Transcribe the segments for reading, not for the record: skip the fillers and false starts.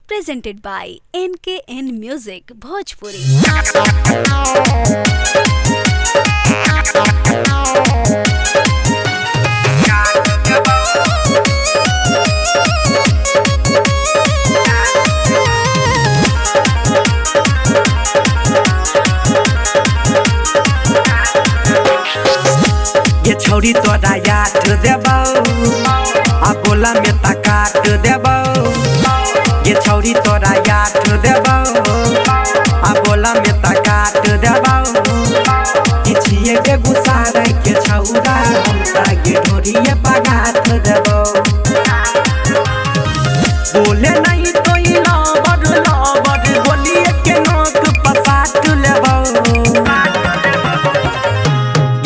presented by NKN Music Bhojpuri. ये छौरी तोरा याद देबौ आ बोला में काट देबौ। ये छौरी तोरा याद देबौ आ बोला में काट देबौ। किछिए के गुस्सा के छौरा हम तागे ढोरिए पगात देबौ। बोले नहीं तो लबर बोलिए के नोक पसाट लेबौ।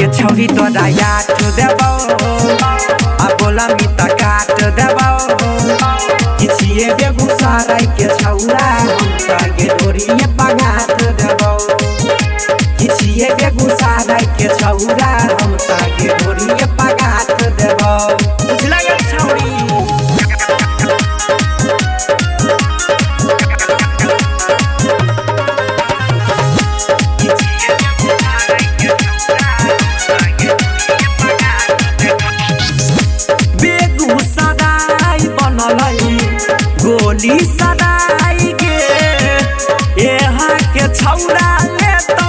ये छौरी तोरा याद देबौ आ बोला में काट देबौ। किछिए बेगूसराय के छौरा हम तागे ढोरिए पगात देबौ। किछिए बेगूसराय के छौरा हम तागे ढोरिए पगात देबौ। बुझला ये छौरी गोली सदाई गे यहाँ के छौरा लेतौ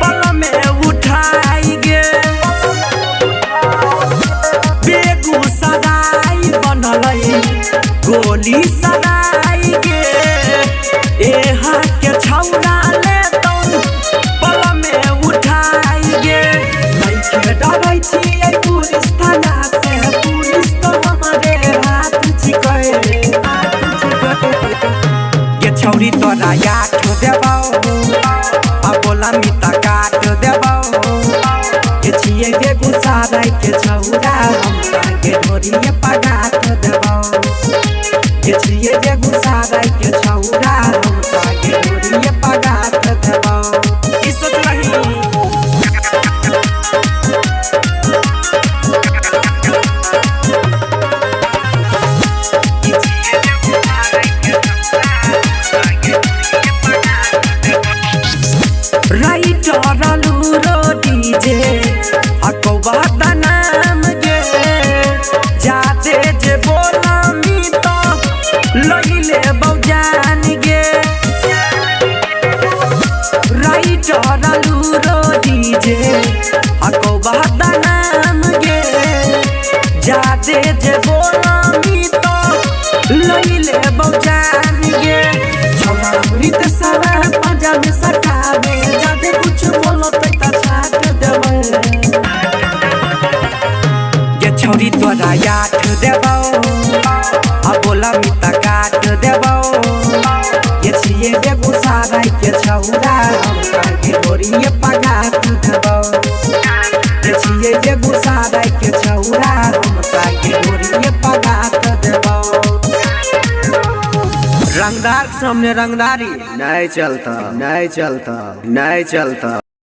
पल में उठाई गे। बेगूसराय बनलै गोली सदाई गे यहाँ के छौरा लेतौ पल में उठाई गे। नहीं डरै छियै पुलिस थाना से, पुलिस तो हमारे हाथ छिकै। ये छौरी तोरा याद देबौ आ बोला में काट देबौ। ये छियै बेगूसराय के छौरा हम तागे ढोरिए पगात देबौ। ये छियै बेगूसराय के छौरा हम तागे ढोरिए पगात देबौ। ई सोच रही डीजे अकौबा नाम गे जाते जे बोला मी तो लइले बौजान गे। राइटर लूरो डीजे अकौबा नाम गे जाते जे बोला मी तो लइले बौजान गे। छौरा मृत सारा पंजा में सटावे जादे कुछ बोलो छौरी तोरा याद देबौ आ बोला में काट देबौ। ये छियै बेगूसराय के छौरा हम तागे ढोरिए पगात देबौ। ये छियै बेगूसराय के छौरा हम तागे ढोरिए पगात देबौ। रंगदार के सामने रंगदारी नहीं चलता, नहीं चलता, नहीं चलता।